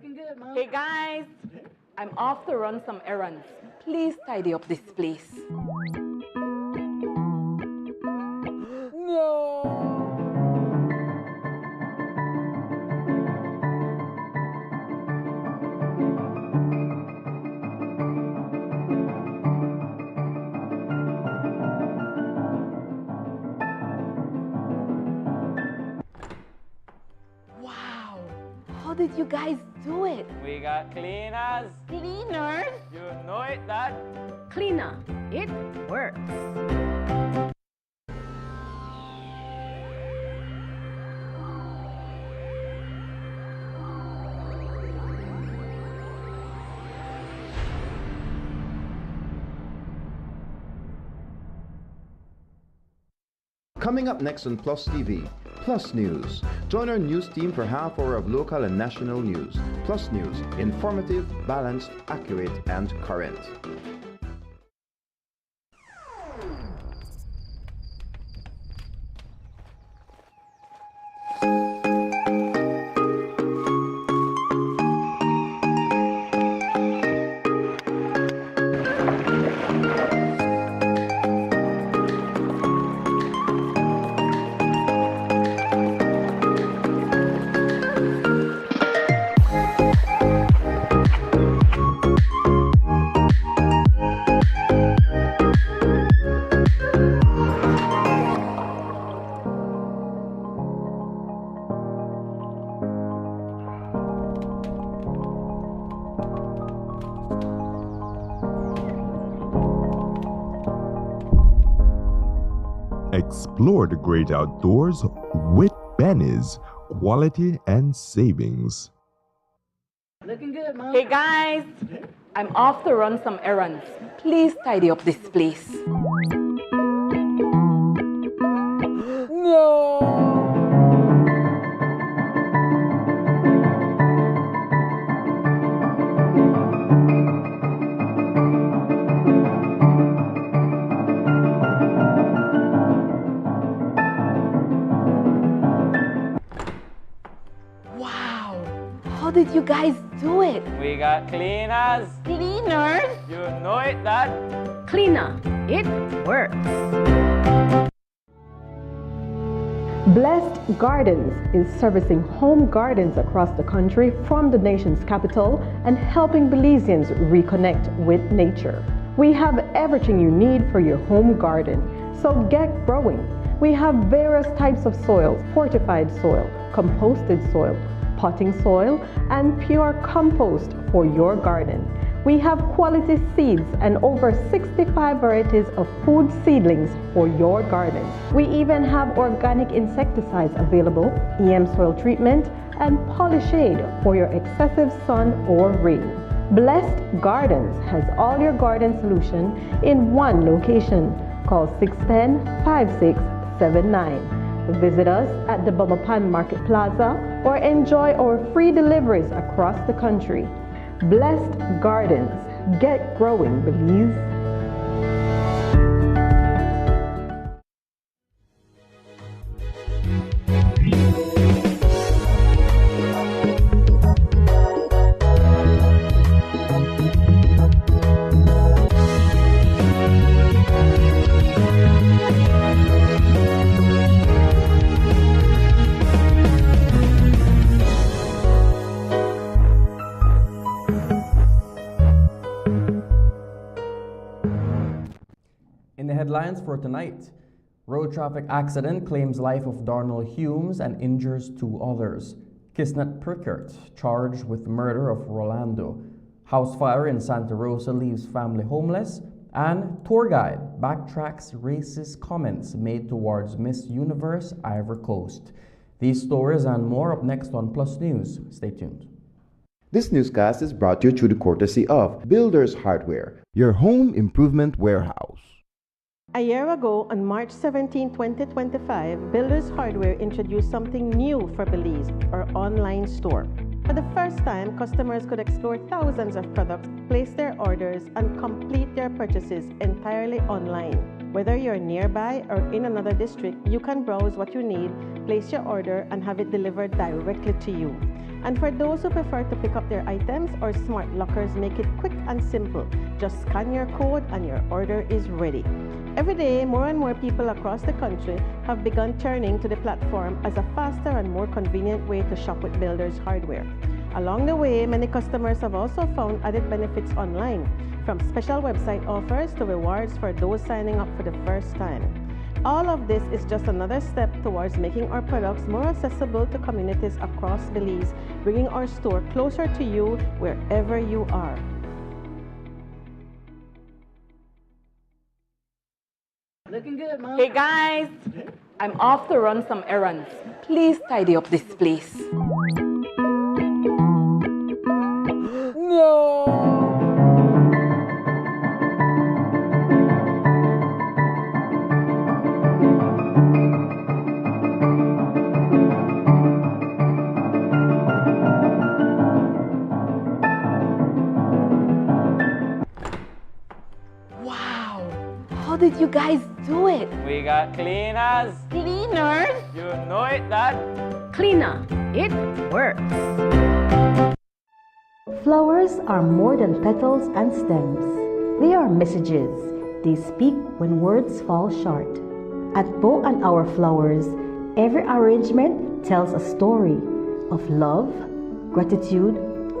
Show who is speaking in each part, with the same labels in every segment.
Speaker 1: Looking good, Mom.
Speaker 2: Hey guys, I'm off to run some errands. Please tidy up this place. Wow, how did you guys do it?
Speaker 3: We got cleaners.
Speaker 2: Cleaners?
Speaker 3: You know it, Dad.
Speaker 1: Cleaner. It works.
Speaker 4: Coming up next on Plus TV, Plus News. Join our news team for half hour of local and national news. Plus News, informative, balanced, accurate, and current.
Speaker 5: Explore the great outdoors with Benny's quality and savings.
Speaker 1: Looking good, Mom.
Speaker 2: Hey guys, I'm off to run some errands. Please tidy up this place. Wow, how did you guys do it?
Speaker 3: We got cleaners.
Speaker 2: Cleaners?
Speaker 3: You know it, Dad.
Speaker 1: Cleaner. It works.
Speaker 6: Blessed Gardens is servicing home gardens across the country from the nation's capital and helping Belizeans reconnect with nature. We have everything you need for your home garden, so get growing. We have various types of soils: fortified soil, composted soil, potting soil, and pure compost for your garden. We have quality seeds and over 65 varieties of food seedlings for your garden. We even have organic insecticides available, EM soil treatment, and Polyshade for your excessive sun or rain. Blessed Gardens has all your garden solution in one location. Call 610-5679. Visit us at the Bumapan Market Plaza or enjoy our free deliveries across the country. Blessed Gardens. Get growing, Belize.
Speaker 7: In the headlines for tonight, road traffic accident claims life of Darnell Humes and injures two others. Kisnet Prickert charged with murder of Rolando. House fire in Santa Rosa leaves family homeless. And tour guide backtracks racist comments made towards Miss Universe Ivory Coast. These stories and more up next on Plus News. Stay tuned.
Speaker 4: This newscast is brought to you through the courtesy of Builders Hardware, your home improvement warehouse.
Speaker 6: A year ago, on March 17, 2025, Builders Hardware introduced something new for Belize, our online store. For the first time, customers could explore thousands of products, place their orders, and complete their purchases entirely online. Whether you're nearby or in another district, you can browse what you need, place your order, and have it delivered directly to you. And for those who prefer to pick up their items, our smart lockers make it quick and simple. Just scan your code and your order is ready. Every day, more and more people across the country have begun turning to the platform as a faster and more convenient way to shop with builders' hardware. Along the way, many customers have also found added benefits online, from special website offers to rewards for those signing up for the first time. All of this is just another step towards making our products more accessible to communities across Belize, bringing our store closer to you wherever you are.
Speaker 1: Looking good, Mom.
Speaker 2: Hey guys, I'm off to run some errands. Please tidy up this place. Wow, how did you guys do it?
Speaker 3: We got cleaners.
Speaker 2: Cleaners?
Speaker 3: You know it, Dad.
Speaker 1: Cleaner. It works.
Speaker 8: Flowers are more than petals and stems. They are messages. They speak when words fall short. At Bow and Our Flowers, every arrangement tells a story of love, gratitude,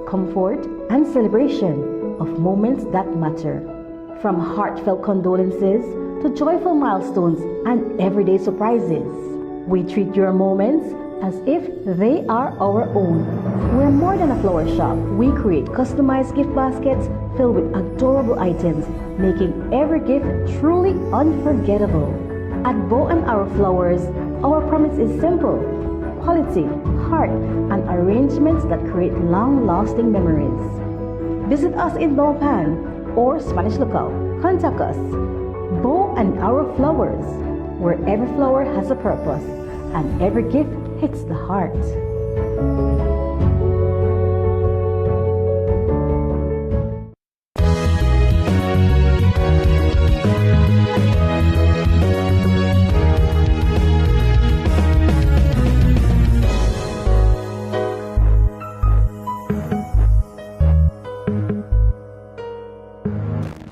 Speaker 8: comfort, and celebration of moments that matter. From heartfelt condolences to joyful milestones and everyday surprises, we treat your moments as if they are our own. We're more than a flower shop. We create customized gift baskets filled with adorable items, making every gift truly unforgettable. At Bow and Our Flowers, our promise is simple: quality, heart, and arrangements that create long-lasting memories. Visit us in Naupan or Spanish Lookout. Contact us. Bow and Our Flowers, where every flower has a purpose and every gift hits the heart.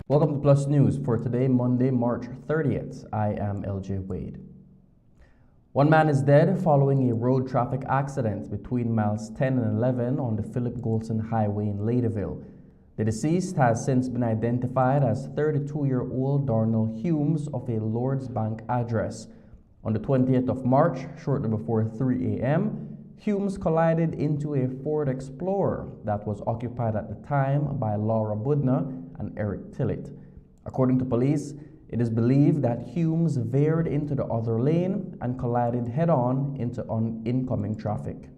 Speaker 7: Welcome to Plus News for today, Monday, March 30th. I am LJ Wade. One man is dead following a road traffic accident between miles 10 and 11 on the Philip Golson Highway in Ladyville. The deceased has since been identified as 32-year-old Darnell Humes of a Lords Bank address. On the 20th of March, shortly before 3 a.m., Humes collided into a Ford Explorer that was occupied at the time by Laura Budna and Eric Tillett. According to police, it is believed that Humes veered into the other lane and collided head-on into incoming traffic.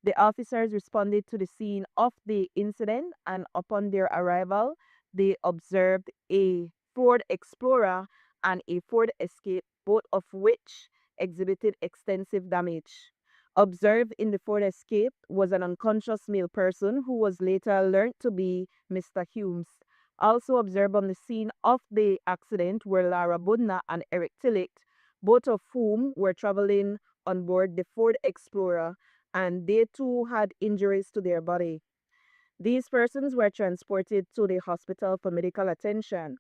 Speaker 9: The officers responded to the scene of the incident, and upon their arrival, they observed a Ford Explorer and a Ford Escape, both of which exhibited extensive damage. Observed in the Ford Escape was an unconscious male person who was later learned to be Mr. Humes. Also observed on the scene of the accident were Lara Budna and Eric Tillett, both of whom were traveling on board the Ford Explorer, and they too had injuries to their body. These persons were transported to the hospital for medical attention.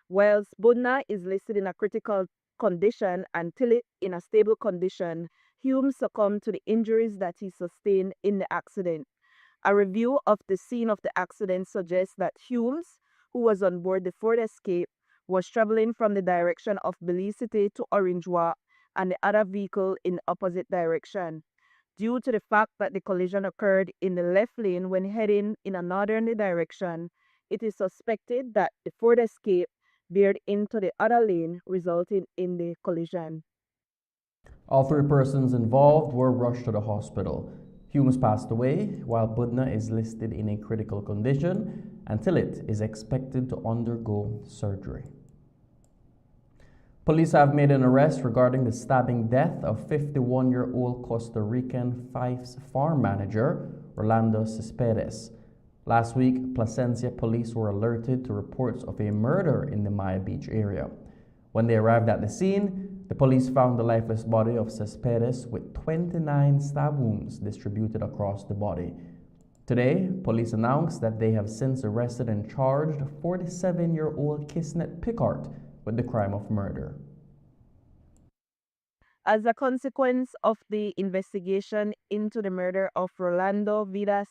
Speaker 9: Whilst Budna is listed in a critical condition and Tillett in a stable condition, Humes succumbed to the injuries that he sustained in the accident. A review of the scene of the accident suggests that Humes, who was on board the Ford Escape, was traveling from the direction of Belize City to Orange Walk and the other vehicle in the opposite direction. Due to the fact that the collision occurred in the left lane when heading in a northerly direction, it is suspected that the Ford Escape veered into the other lane, resulting in the collision.
Speaker 7: All three persons involved were rushed to the hospital. Humes passed away, while Budna is listed in a critical condition, and Tillett is expected to undergo surgery. Police have made an arrest regarding the stabbing death of 51-year-old Costa Rican Fife's farm manager, Orlando Cespedes. Last week, Placencia police were alerted to reports of a murder in the Maya Beach area. When they arrived at the scene, the police found the lifeless body of Cespedes with 29 stab wounds distributed across the body. Today, police announced that they have since arrested and charged 47-year-old Kisnet Picard with the crime of murder.
Speaker 9: As a consequence of the investigation into the murder of Rolando Vidas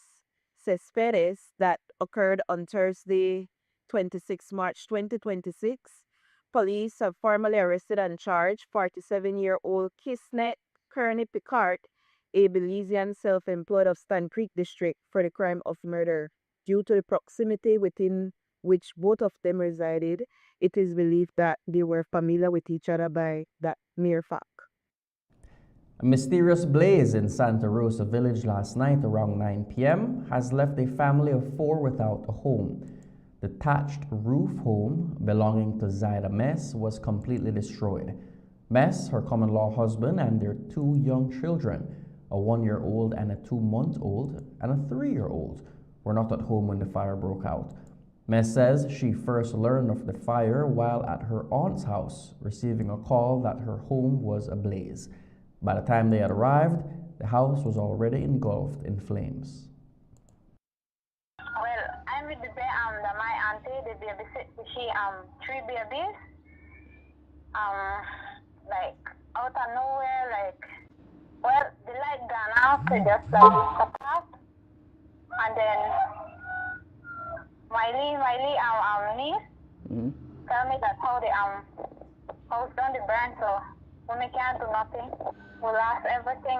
Speaker 9: Cespedes that occurred on Thursday, 26 March 2026, police have formally arrested and charged 47-year-old Kisnet Kearney Picard, a Belizean self-employed of Stan Creek District, for the crime of murder. Due to the proximity within which both of them resided, it is believed that they were familiar with each other by that mere fact.
Speaker 7: A mysterious blaze in Santa Rosa Village last night around 9 p.m. has left a family of 4 without a home. The thatched roof home belonging to Zaida Mess was completely destroyed. Mess, her common-law husband, and their 2 young children, a 1-year-old and a 2-month-old, and a 3-year-old, were not at home when the fire broke out. Mess says she first learned of the fire while at her aunt's house, receiving a call that her home was ablaze. By the time they had arrived, the house was already engulfed in flames.
Speaker 10: Well, I'm with my auntie, the babysit. She 3 babies. Like out of nowhere, like well, the light gone off, they just like cut off, and then my niece tell me that how the house done the burn, so we can't do nothing. We lost everything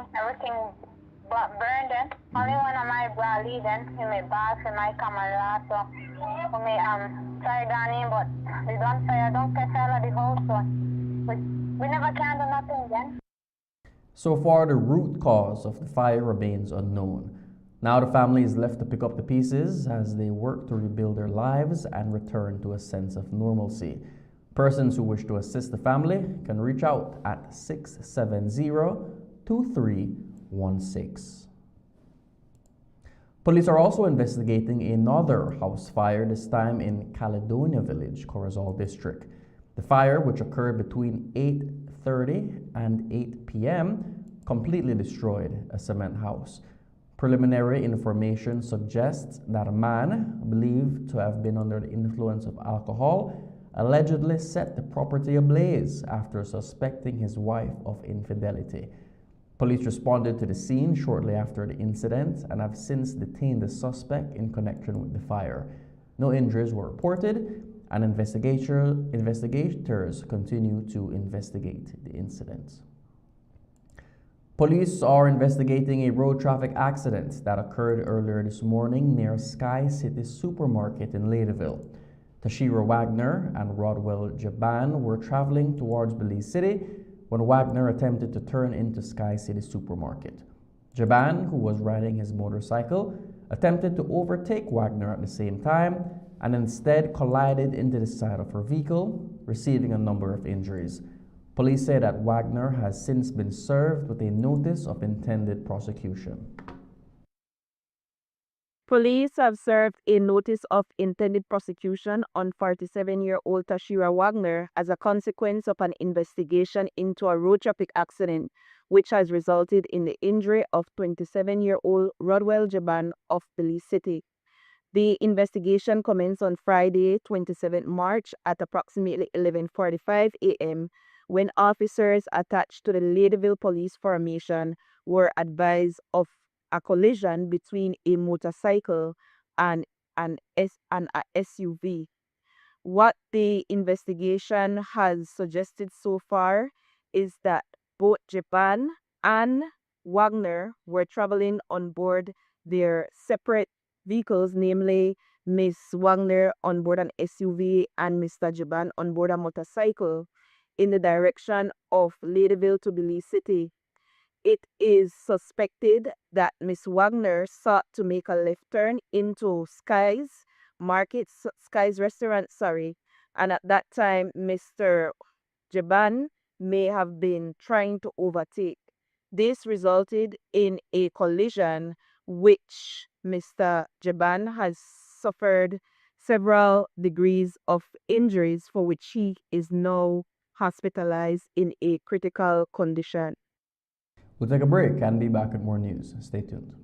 Speaker 10: but burned then. Only one of my brother then, he may boss, he might come and last, so we may try down him, but they don't catch all of the house, so we never can do nothing then.
Speaker 7: So far, the root cause of the fire remains unknown. Now the family is left to pick up the pieces as they work to rebuild their lives and return to a sense of normalcy. Persons who wish to assist the family can reach out at 670-2316. Police are also investigating another house fire, this time in Caledonia Village, Corozal District. The fire, which occurred between 8:30 and 8 p.m., completely destroyed a cement house. Preliminary information suggests that a man, believed to have been under the influence of alcohol, allegedly set the property ablaze after suspecting his wife of infidelity. Police responded to the scene shortly after the incident and have since detained the suspect in connection with the fire. No injuries were reported, and investigators continue to investigate the incident. Police are investigating a road traffic accident that occurred earlier this morning near Sky City Supermarket in Ladyville. Tashira Wagner and Rodwell Jaban were traveling towards Belize City when Wagner attempted to turn into Sky City Supermarket. Jaban, who was riding his motorcycle, attempted to overtake Wagner at the same time and instead collided into the side of her vehicle, receiving a number of injuries. Police say that Wagner has since been served with a notice of intended prosecution.
Speaker 9: Police have served a notice of intended prosecution on 47-year-old Tashira Wagner as a consequence of an investigation into a road traffic accident which has resulted in the injury of 27-year-old Rodwell Jaban of Belize City. The investigation commenced on Friday, 27 March at approximately 11:45 a.m. when officers attached to the Ladyville Police Formation were advised of a collision between a motorcycle and a SUV. What the investigation has suggested so far is that both Japan and Wagner were traveling on board their separate vehicles, namely Miss Wagner on board an SUV and Mr. Jaban on board a motorcycle in the direction of Ladyville to Belize City. It is suspected that Miss Wagner sought to make a left turn into Sky's restaurant, and at that time Mr. Jaban may have been trying to overtake. This resulted in a collision which Mr. Jaban has suffered several degrees of injuries for which he is now hospitalized in a critical condition.
Speaker 7: We'll take a break and be back with more news. Stay tuned.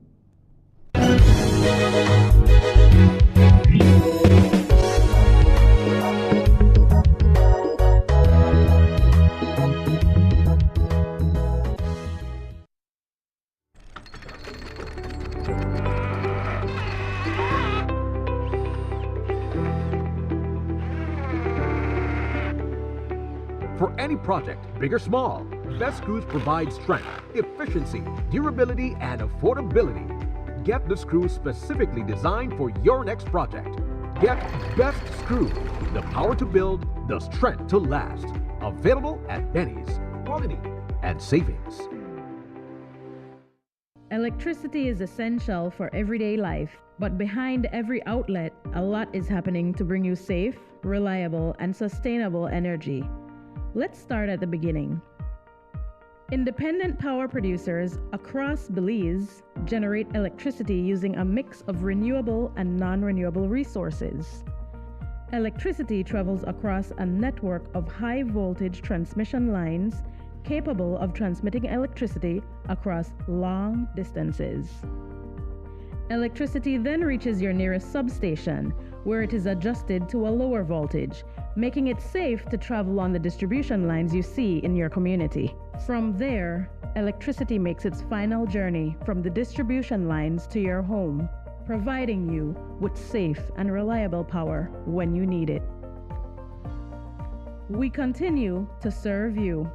Speaker 11: For any project, big or small, Best Screws provide strength, efficiency, durability, and affordability. Get the screws specifically designed for your next project. Get Best Screw, the power to build, the strength to last. Available at Benny's. Quality and savings.
Speaker 12: Electricity is essential for everyday life, but behind every outlet, a lot is happening to bring you safe, reliable, and sustainable energy. Let's start at the beginning. Independent power producers across Belize generate electricity using a mix of renewable and non-renewable resources. Electricity travels across a network of high-voltage transmission lines capable of transmitting electricity across long distances. Electricity then reaches your nearest substation, where it is adjusted to a lower voltage, making it safe to travel on the distribution lines you see in your community. From there, electricity makes its final journey from the distribution lines to your home, providing you with safe and reliable power when you need it. We continue to serve you.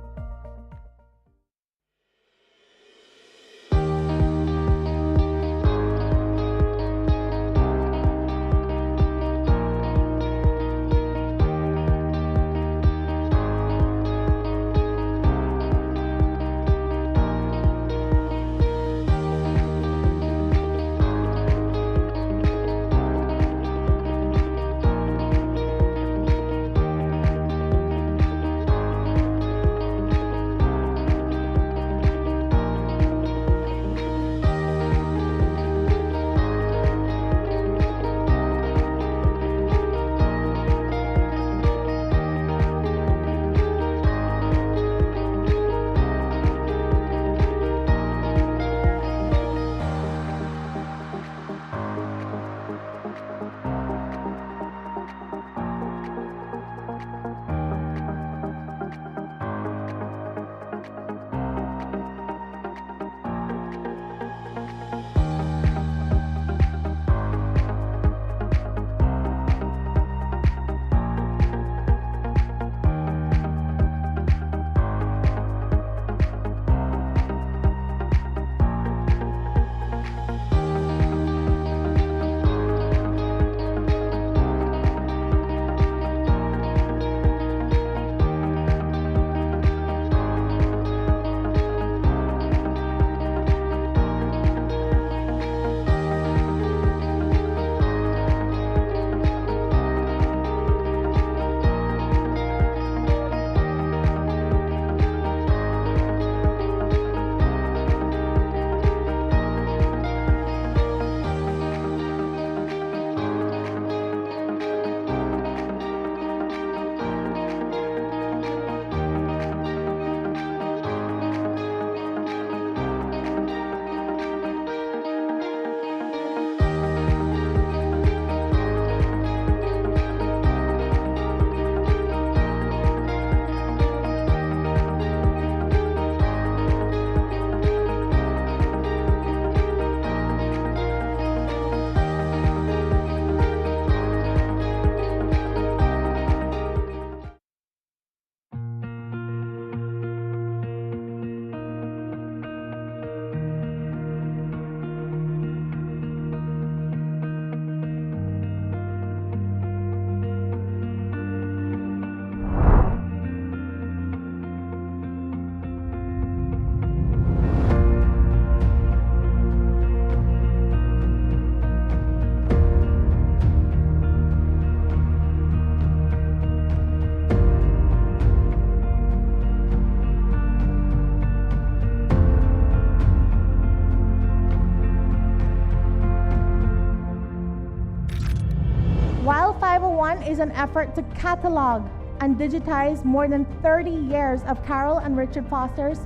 Speaker 13: 501 is an effort to catalog and digitize more than 30 years of Carol and Richard Foster's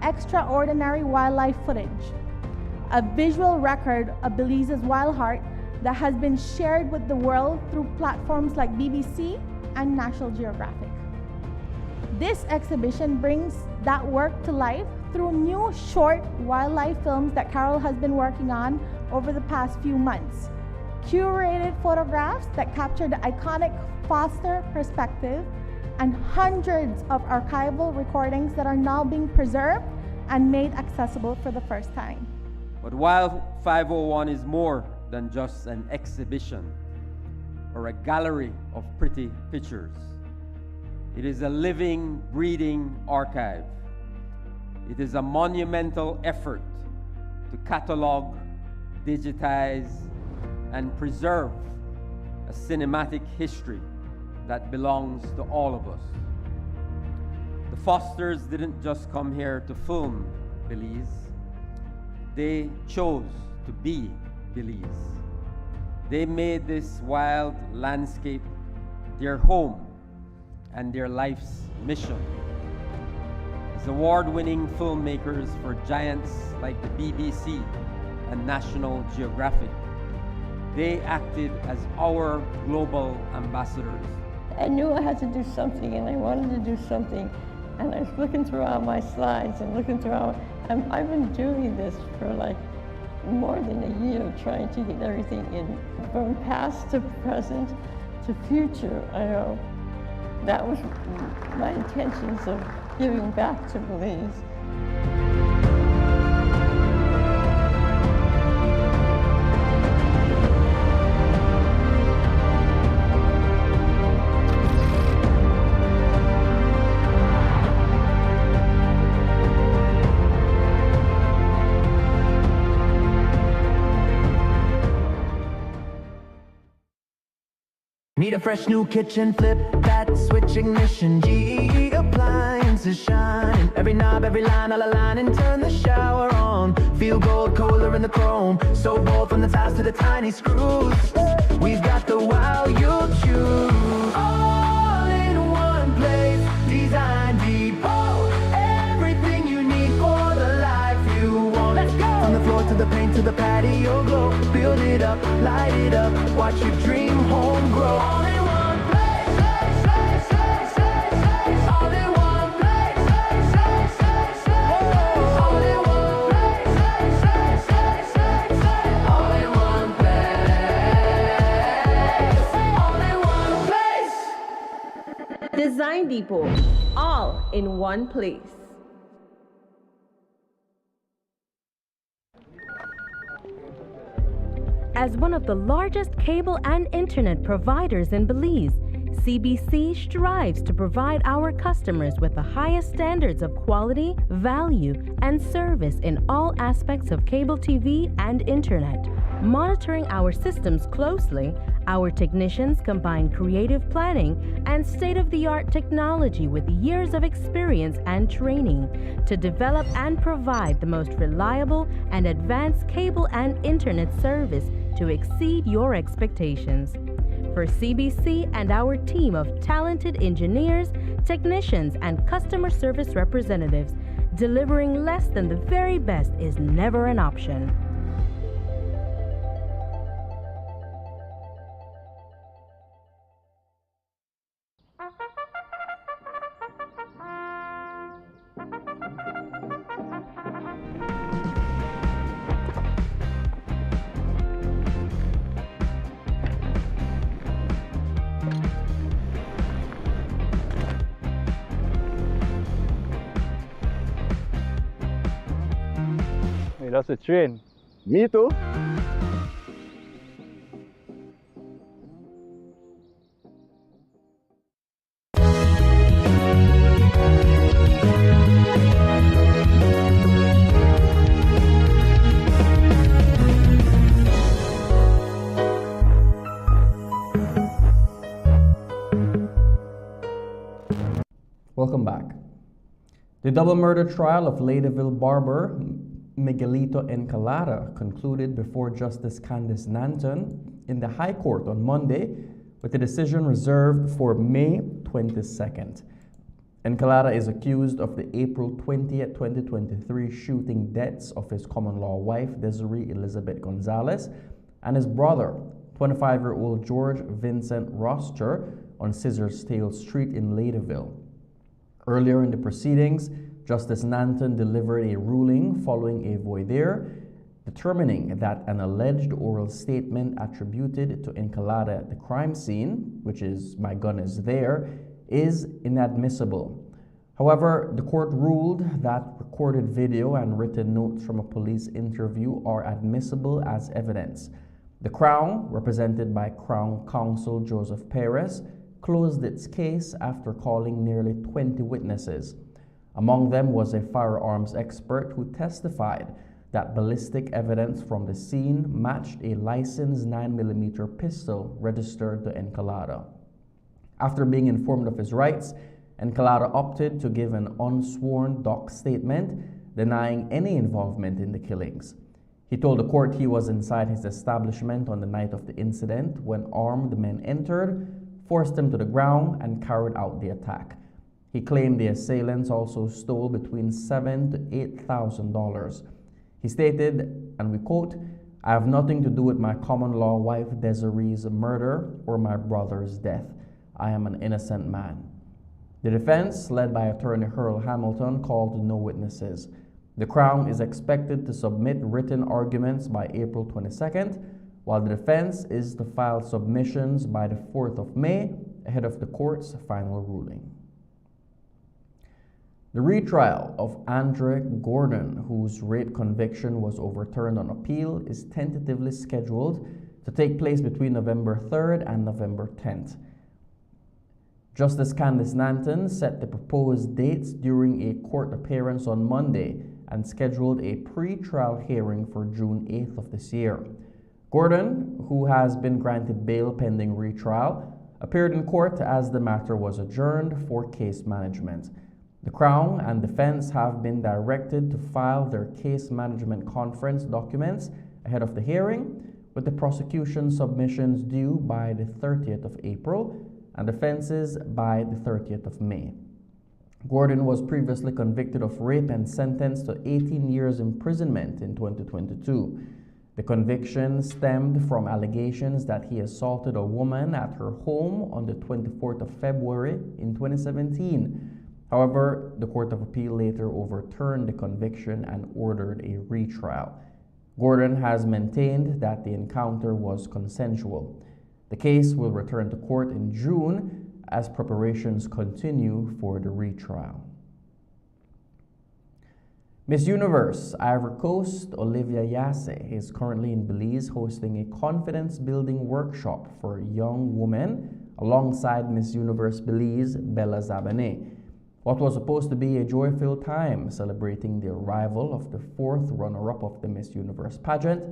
Speaker 13: extraordinary wildlife footage, a visual record of Belize's wild heart that has been shared with the world through platforms like BBC and National Geographic. This exhibition brings that work to life through new short wildlife films that Carol has been working on over the past few months. Curated photographs that capture the iconic Foster perspective and hundreds of archival recordings that are now being preserved and made accessible for the first time.
Speaker 14: But while 501 is more than just an exhibition or a gallery of pretty pictures, it is a living, breathing archive. It is a monumental effort to catalog, digitize, and preserve a cinematic history that belongs to all of us. The Fosters didn't just come here to film Belize. They chose to be Belize. They made this wild landscape their home and their life's mission. As award-winning filmmakers for giants like the BBC and National Geographic, they acted as our global ambassadors.
Speaker 15: I knew I had to do something, and I wanted to do something, and I was looking through all my slides and looking through all, and I've been doing this for like more than a year, trying to get everything in, from past to present to future. I know that was my intentions of giving back to Belize.
Speaker 16: Need a fresh new kitchen, flip that switch ignition. GE appliances shine. Every knob, every line, all align and turn the shower on. Feel gold, colder in the chrome. So bold from the tiles to the tiny screws. We've got the wow you'll choose. All in one place, Design Depot. Everything you need for the life you want. Let's go! From the floor to the paint to the patio glow. Build it up, light it up, watch your dream home grow. All in one place, all in one place, all in one place, all in one place, all in one place.
Speaker 17: Design Depot, all in one place.
Speaker 18: As one of the largest cable and internet providers in Belize, CBC strives to provide our customers with the highest standards of quality, value, and service in all aspects of cable TV and internet. Monitoring our systems closely, our technicians combine creative planning and state-of-the-art technology with years of experience and training to develop and provide the most reliable and advanced cable and internet service to exceed your expectations. For CBC and our team of talented engineers, technicians, and customer service representatives, delivering less than the very best is never an option.
Speaker 3: Hey, that's a train.
Speaker 19: Me too.
Speaker 7: Welcome back. The double murder trial of Ladyville barber Miguelito Encalada concluded before Justice Candice Nanton in the High Court on Monday with a decision reserved for May 22nd. Encalada is accused of the April 20th, 2023 shooting deaths of his common-law wife, Desiree Elizabeth Gonzalez, and his brother, 25-year-old George Vincent Roster, on Scissortail Street in Ladyville. Earlier in the proceedings, Justice Nanton delivered a ruling following a voir dire, determining that an alleged oral statement attributed to Encalada at the crime scene, which is "my gun is there," is inadmissible. However, the court ruled that recorded video and written notes from a police interview are admissible as evidence. The Crown, represented by Crown Counsel Joseph Perez, closed its case after calling nearly 20 witnesses. Among them was a firearms expert who testified that ballistic evidence from the scene matched a licensed 9mm pistol registered to Encalada. After being informed of his rights, Encalada opted to give an unsworn doc statement denying any involvement in the killings. He told the court he was inside his establishment on the night of the incident when armed men entered, forced him to the ground, and carried out the attack. He claimed the assailants also stole between $7,000 to $8,000. He stated, and we quote, "I have nothing to do with my common-law wife Desiree's murder or my brother's death. I am an innocent man." The defense, led by attorney Earl Hamilton, called no witnesses. The Crown is expected to submit written arguments by April 22nd, while the defense is to file submissions by the 4th of May ahead of the court's final ruling. The retrial of Andre Gordon, whose rape conviction was overturned on appeal, is tentatively scheduled to take place between November 3rd and November 10th. Justice Candice Nanton set the proposed dates during a court appearance on Monday and scheduled a pre-trial hearing for June 8th of this year. Gordon, who has been granted bail pending retrial, appeared in court as the matter was adjourned for case management. The Crown and defense have been directed to file their case management conference documents ahead of the hearing, with the prosecution submissions due by the 30th of April and defenses by the 30th of May. Gordon was previously convicted of rape and sentenced to 18 years imprisonment in 2022. The conviction stemmed from allegations that he assaulted a woman at her home on the 24th of February in 2017. However, the Court of Appeal later overturned the conviction and ordered a retrial. Gordon has maintained that the encounter was consensual. The case will return to court in June as preparations continue for the retrial. Miss Universe Ivory Coast Olivia Yasse is currently in Belize hosting a confidence-building workshop for young women alongside Miss Universe Belize Bella Zabane. What was supposed to be a joy-filled time celebrating the arrival of the fourth runner-up of the Miss Universe pageant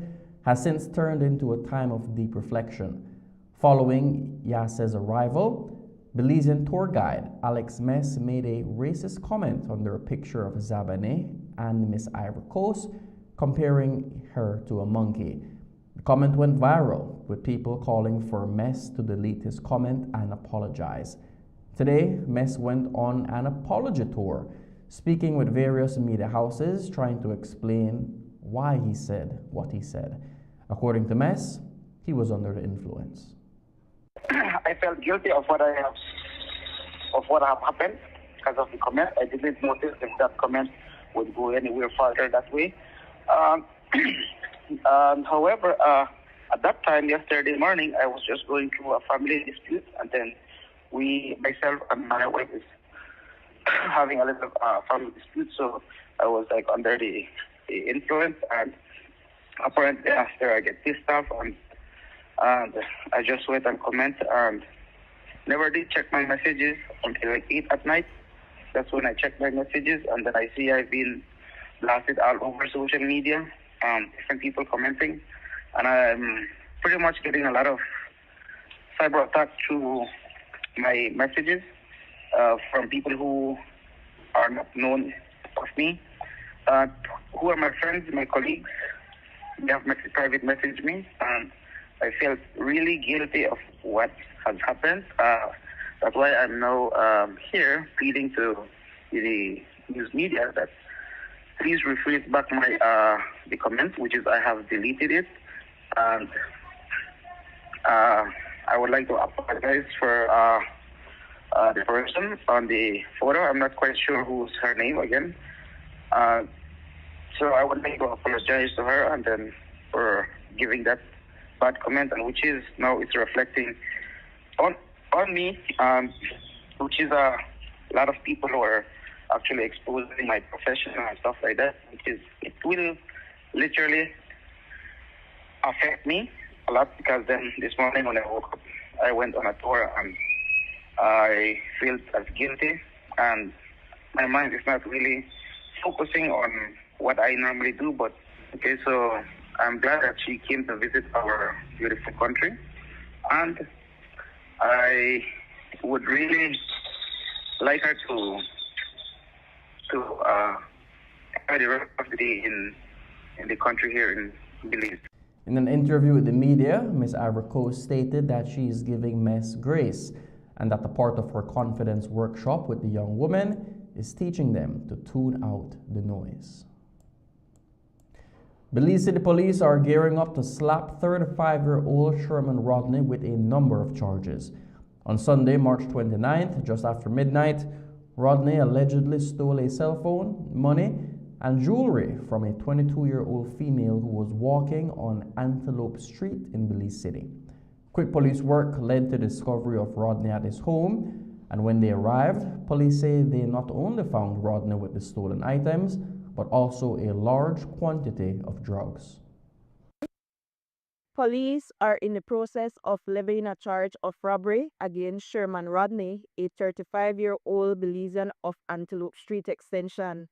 Speaker 7: has since turned into a time of deep reflection. Following Yasse's arrival, Belizean tour guide Alex Mess made a racist comment under a picture of Zabane and Miss Ivory Coast, comparing her to a monkey. The comment went viral, with people calling for Mess to delete his comment and apologize. Today, Mess went on an apology tour, speaking with various media houses, trying to explain why he said what he said. According to Mess, he was under the influence.
Speaker 19: I felt guilty of what have happened because of the comment. I didn't notice if that comment would go anywhere further that way. However, at that time, yesterday morning, I was just going through a family dispute, and then myself and my wife is having a little family dispute, so I was like under the influence, and apparently after I get pissed off, and I just went and comment and never did check my messages until like 8 at night. That's when I checked my messages, and then I see I've been blasted all over social media, different people commenting, and I'm pretty much getting a lot of cyber attack through my messages from people who are not known of me, who are my friends, my colleagues. They have private messaged me, and I felt really guilty of what has happened. That's why I'm now here pleading to the news media that please rephrase back my the comment, which is I have deleted it, and I would like to apologize for the person on the photo. I'm not quite sure who's her name again. So I would like to apologize to her and then for giving that bad comment, and which is now it's reflecting on me, which is a lot of people who are actually exposing my profession and stuff like that, which is it will literally affect me a lot, because then this morning when I woke up, I went on a tour and I felt as guilty, and my mind is not really focusing on what I normally do. But okay, so I'm glad that she came to visit our beautiful country, and I would really like her to enjoy the rest of the day in the country here in Belize.
Speaker 7: In an interview with the media, Ms. Avrico stated that she is giving Miss grace and that the part of her confidence workshop with the young woman is teaching them to tune out the noise. Belize City Police are gearing up to slap 35-year-old Sherman Rodney with a number of charges. On Sunday, March 29th, just after midnight, Rodney allegedly stole a cell phone, money, and jewelry from a 22-year-old female who was walking on Antelope Street in Belize City. Quick police work led to the discovery of Rodney at his home, and when they arrived, police say they not only found Rodney with the stolen items, but also a large quantity of drugs.
Speaker 9: Police are in the process of levying a charge of robbery against Sherman Rodney, a 35-year-old Belizean of Antelope Street Extension.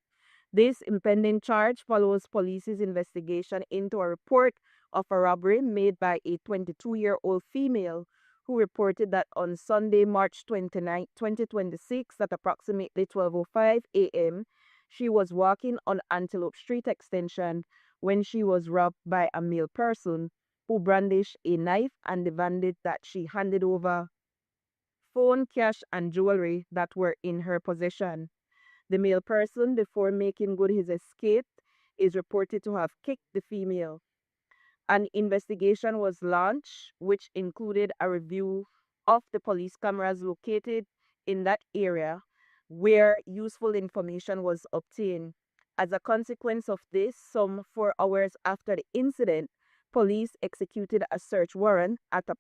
Speaker 9: This impending charge follows police's investigation into a report of a robbery made by a 22-year-old female who reported that on Sunday, March 29, 2026, at approximately 12:05 a.m., she was walking on Antelope Street Extension when she was robbed by a male person who brandished a knife and demanded that she handed over phone, cash, and jewelry that were in her possession. The male person, before making good his escape, is reported to have kicked the female. An investigation was launched, which included a review of the police cameras located in that area where useful information was obtained. As a consequence of this, some 4 hours after the incident, police executed a search warrant at a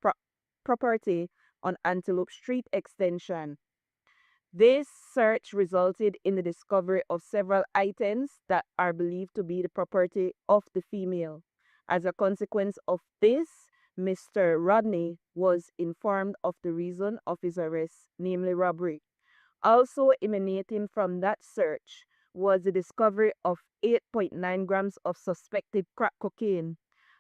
Speaker 9: property on Antelope Street Extension. This search resulted in the discovery of several items that are believed to be the property of the female. As a consequence of this, Mr. Rodney was informed of the reason of his arrest, namely robbery. Also emanating from that search was the discovery of 8.9 grams of suspected crack cocaine.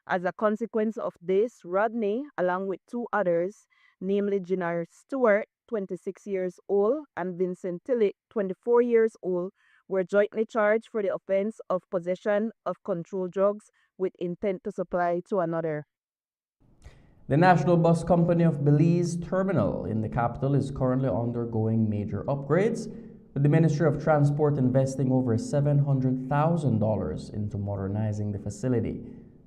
Speaker 9: As a consequence of this, Rodney, along with 2 others, namely Jenner Stewart, 26 years old, and Vincent Tillich, 24 years old, were jointly charged for the offense of possession of controlled drugs with intent to supply to another.
Speaker 7: The National Bus Company of Belize terminal in the capital is currently undergoing major upgrades, with the Ministry of Transport investing over $700,000 into modernizing the facility.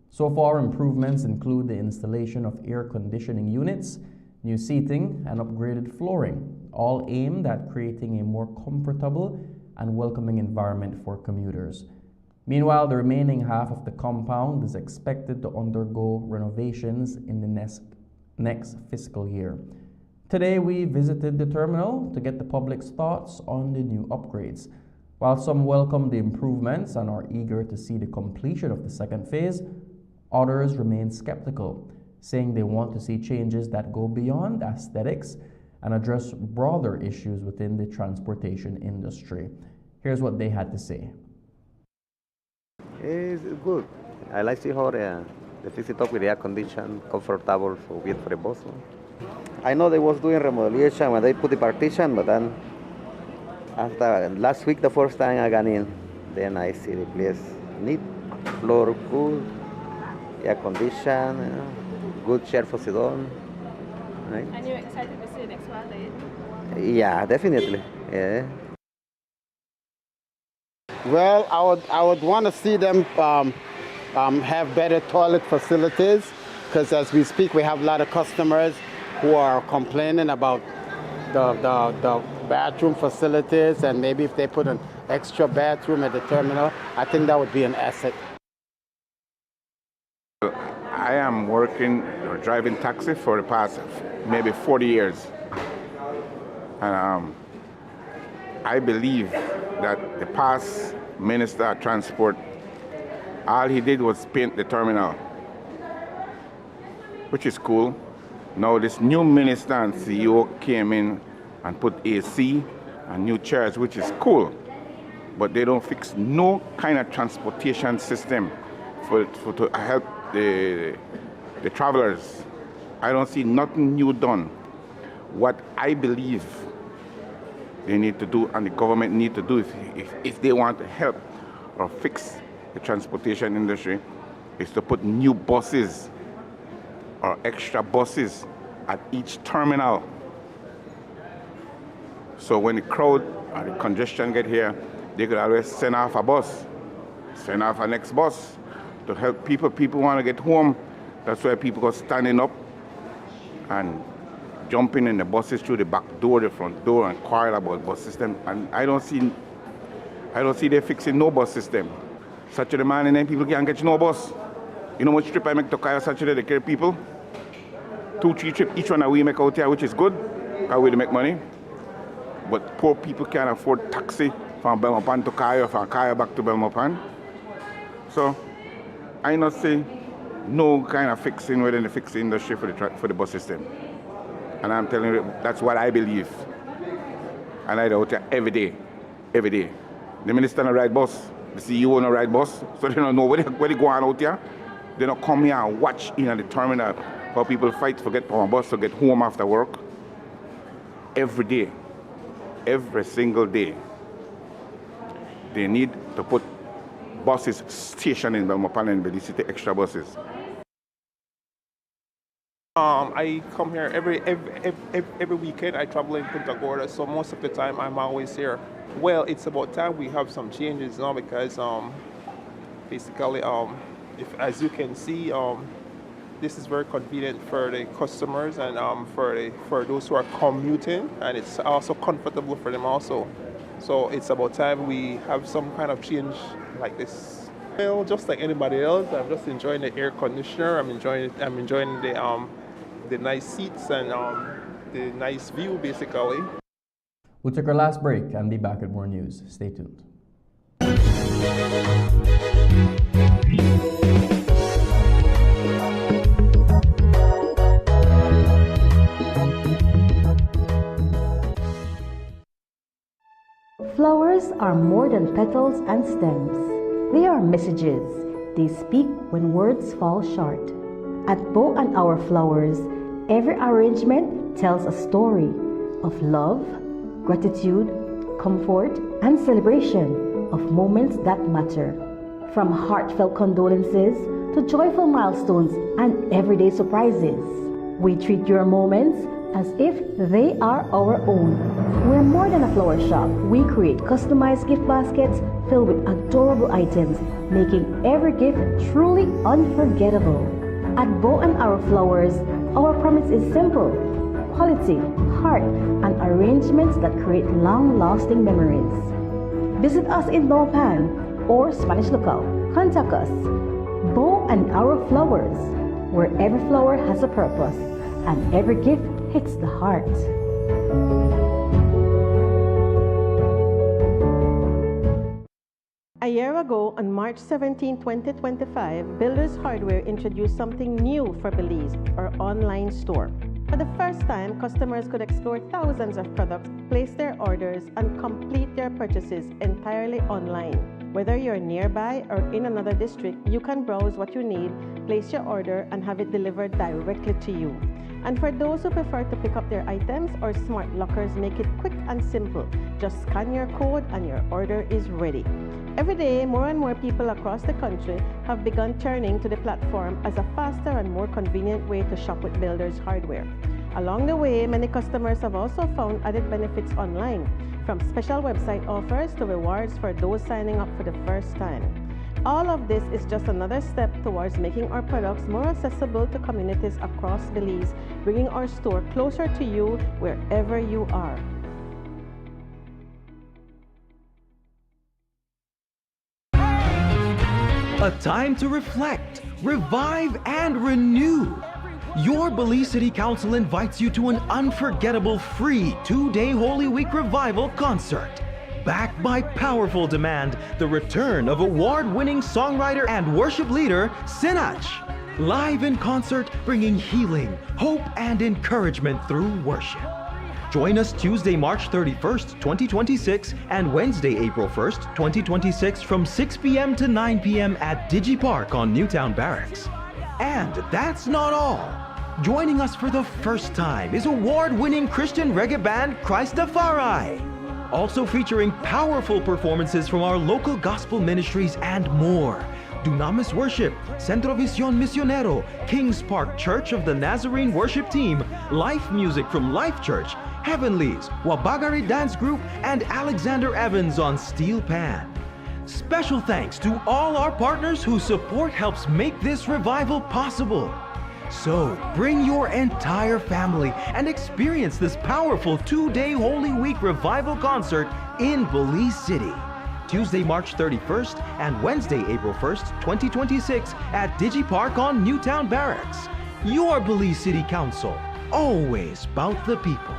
Speaker 7: So far, improvements include the installation of air conditioning units, new seating, and upgraded flooring, all aimed at creating a more comfortable and welcoming environment for commuters. Meanwhile, the remaining half of the compound is expected to undergo renovations in the next fiscal year. Today, we visited the terminal to get the public's thoughts on the new upgrades. While some welcome the improvements and are eager to see the completion of the second phase, others remain skeptical, saying they want to see changes that go beyond aesthetics and address broader issues within the transportation industry. Here's what they had to say.
Speaker 20: It's good. I like to see how they fix it up with the air condition, comfortable for wait for the bus. I know they was doing remodeling when they put the partition, but then after last week, the first time I got in, then I see the place neat, floor good, air condition. good share for Sidon. Right?
Speaker 17: And you're excited to see the next one, right?
Speaker 20: Yeah, definitely. Yeah.
Speaker 21: Well, I would want to see them have better toilet facilities, because as we speak, we have a lot of customers who are complaining about the bathroom facilities, and maybe if they put an extra bathroom at the terminal, I think that would be an asset.
Speaker 22: I am working or driving taxi for the past maybe 40 years. And I believe that the past Minister of Transport, all he did was paint the terminal, which is cool. Now this new minister and CEO came in and put AC and new chairs, which is cool. But they don't fix no kind of transportation system to help the travelers. I don't see nothing new done. What I believe they need to do and the government need to do if they want to help or fix the transportation industry is to put new buses or extra buses at each terminal. So when the crowd or the congestion get here, they could always send off a bus, send off a next bus to help people. People want to get home. That's why people go standing up and jumping in the buses through the back door, the front door, and quarrel about bus system. And I don't see they fixing no bus system. Saturday morning, then people can't get no bus. You know how much trip I make to Kaya Saturday to carry people? 2-3 trips each one that we make out here, which is good, because we make money. But poor people can't afford taxi from Belmopan to Kaya, from Kaya back to Belmopan. So I not say no kind of fixing within the fixed industry for the bus system. And I'm telling you, that's what I believe. And I do out here every day. The minister don't ride bus, the CEO don't ride bus, so they don't know where they go on out here. They don't come here and watch in the terminal how people fight to get on a bus to get home after work. Every day, every single day, they need to put buses stationed in Belmopan and Belize City, extra buses.
Speaker 23: I come here every weekend. I travel in Punta Gorda, so most of the time I'm always here. Well, it's about time we have some changes now because basically, as you can see, this is very convenient for the customers and for those who are commuting, and it's also comfortable for them also. So it's about time we have some kind of change like this. Well, just like anybody else, I'm just enjoying the air conditioner. I'm enjoying the nice seats and the nice view, basically.
Speaker 7: We'll take our last break and be back with more news. Stay tuned.
Speaker 8: Flowers are more than petals and stems. They are messages. They speak when words fall short. At Bow and Our Flowers, every arrangement tells a story of love, gratitude, comfort, and celebration of moments that matter. From heartfelt condolences to joyful milestones and everyday surprises, we treat your moments as if they are our own. We're more than a flower shop. We create customized gift baskets filled with adorable items, making every gift truly unforgettable. At Bow and Our Flowers, our promise is simple: quality, heart, and arrangements that create long-lasting memories. Visit us in Belmopan or Spanish Lookout. Contact us. Bow and Our Flowers, where every flower has a purpose and every gift hits the heart.
Speaker 6: A year ago, on March 17, 2025, Builders Hardware introduced something new for Belize, our online store. For the first time, customers could explore thousands of products, place their orders, and complete their purchases entirely online. Whether you're nearby or in another district, you can browse what you need, place your order, and have it delivered directly to you. And for those who prefer to pick up their items, our smart lockers make it quick and simple. Just scan your code and your order is ready. Every day, more and more people across the country have begun turning to the platform as a faster and more convenient way to shop with Builders Hardware. Along the way, many customers have also found added benefits online, from special website offers to rewards for those signing up for the first time. All of this is just another step towards making our products more accessible to communities across Belize, bringing our store closer to you wherever you are.
Speaker 2: A time to reflect, revive, and renew. Your Belize City Council invites you to an unforgettable free 2-day Holy Week revival concert. Backed by powerful demand, the return of award-winning songwriter and worship leader, Sinach. Live in concert, bringing healing, hope, and encouragement through worship. Join us Tuesday, March 31st, 2026 and Wednesday, April 1st, 2026 from 6 p.m. to 9 p.m. at Digi Park on Newtown Barracks. And that's not all. Joining us for the first time is award-winning Christian reggae band Christafari. Also featuring powerful performances from our local gospel ministries and more. Dunamis Worship, Centro Visión Misionero, Kings Park Church of the Nazarene Worship Team, Life Music from Life Church, Heavenlies, Wabagari Dance Group, and Alexander Evans on steel pan. Special thanks to all our partners whose support helps make this revival possible. So bring your entire family and experience this powerful 2-day Holy Week revival concert in Belize City. Tuesday, March 31st and Wednesday, April 1st, 2026 at Digi Park on Newtown Barracks. Your Belize City Council, always about the people.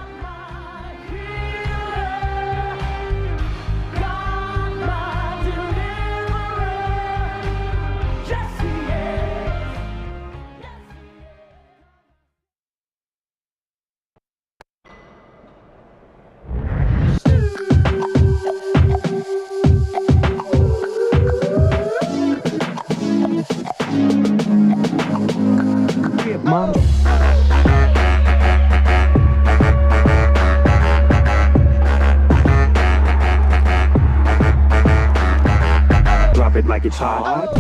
Speaker 16: Mom. Drop it like it's hot.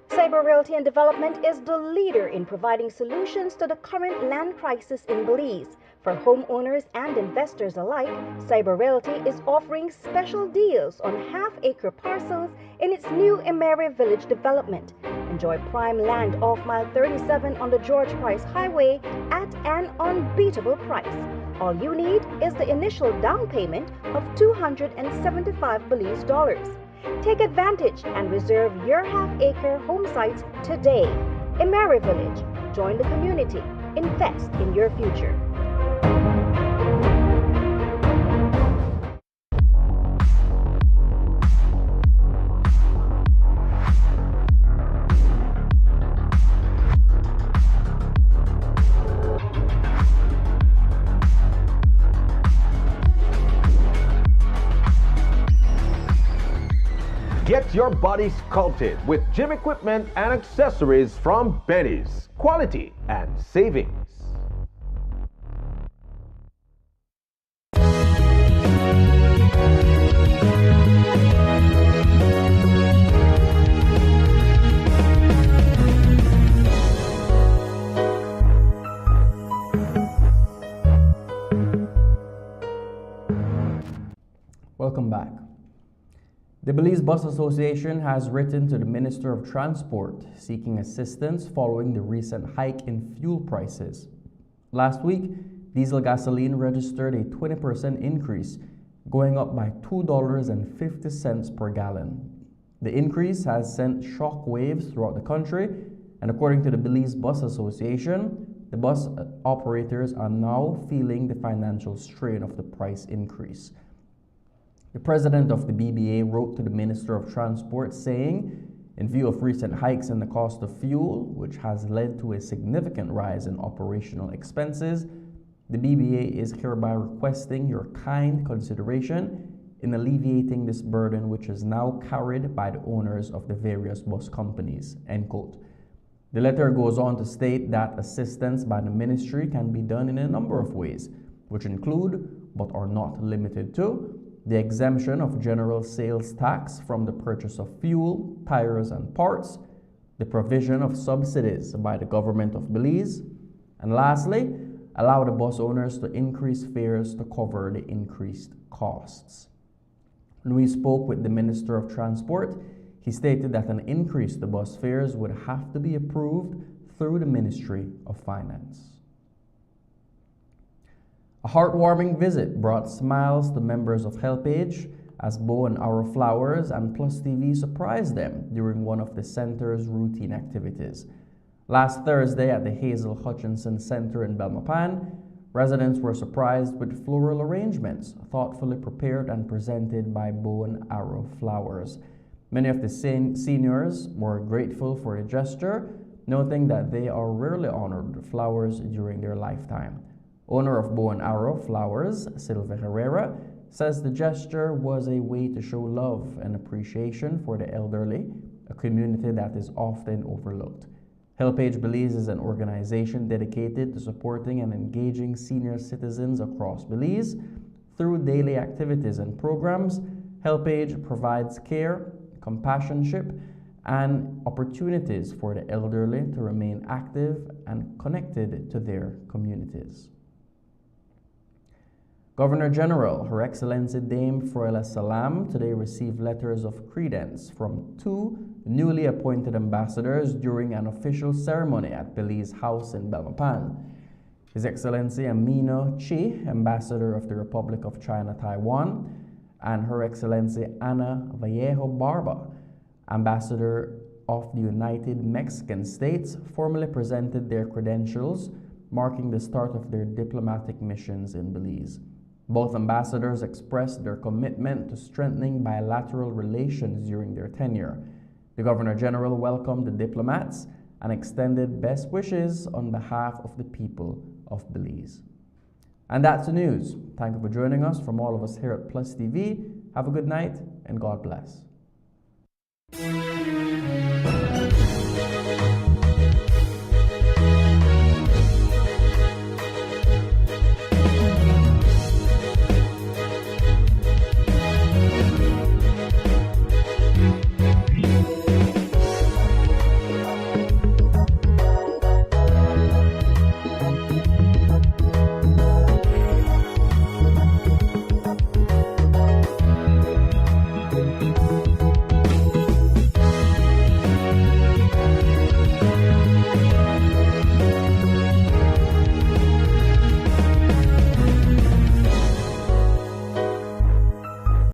Speaker 8: Cyber Realty and Development is the leader in providing solutions to the current land crisis in Belize. For homeowners and investors alike, Cyber Realty is offering special deals on half-acre parcels in its new Emery Village development. Enjoy prime land off mile 37 on the George Price Highway at an unbeatable price. All you need is the initial down payment of $275 Belize dollars. Take advantage and reserve your half-acre home sites today. Emery Village. Join the community. Invest in your future.
Speaker 11: Get your body sculpted with gym equipment and accessories from Benny's. Quality and savings.
Speaker 7: Welcome back. The Belize Bus Association has written to the Minister of Transport seeking assistance following the recent hike in fuel prices. Last week, diesel gasoline registered a 20% increase, going up by $2.50 per gallon. The increase has sent shock waves throughout the country, and according to the Belize Bus Association, the bus operators are now feeling the financial strain of the price increase. The president of the BBA wrote to the Minister of Transport saying, In view of recent hikes in the cost of fuel, which has led to a significant rise in operational expenses, the BBA is hereby requesting your kind consideration in alleviating this burden, which is now carried by the owners of the various bus companies." End quote. The letter goes on to state that assistance by the ministry can be done in a number of ways, which include, but are not limited to, the exemption of general sales tax from the purchase of fuel, tires, and parts, the provision of subsidies by the government of Belize, and lastly, allow the bus owners to increase fares to cover the increased costs. When we spoke with the Minister of Transport, he stated that an increase to bus fares would have to be approved through the Ministry of Finance. A heartwarming visit brought smiles to members of HelpAge as Bow and Arrow Flowers and PlusTV surprised them during one of the center's routine activities. Last Thursday at the Hazel Hutchinson Center in Belmopan, residents were surprised with floral arrangements thoughtfully prepared and presented by Bow and Arrow Flowers. Many of the seniors were grateful for the gesture, noting that they are rarely honored with flowers during their lifetime. Owner of Bow and Arrow Flowers, Silva Herrera, says the gesture was a way to show love and appreciation for the elderly, a community that is often overlooked. HelpAge Belize is an organization dedicated to supporting and engaging senior citizens across Belize. Through daily activities and programs, HelpAge provides care, companionship, and opportunities for the elderly to remain active and connected to their communities. Governor General, Her Excellency Dame Froila Salam, today received letters of credence from 2 newly appointed ambassadors during an official ceremony at Belize House in Belmopan. His Excellency Amino Chi, Ambassador of the Republic of China Taiwan, and Her Excellency Ana Vallejo Barba, Ambassador of the United Mexican States, formally presented their credentials, marking the start of their diplomatic missions in Belize. Both ambassadors expressed their commitment to strengthening bilateral relations during their tenure. The Governor General welcomed the diplomats and extended best wishes on behalf of the people of Belize. And that's the news. Thank you for joining us. From all of us here at PlusTV, have a good night and God bless.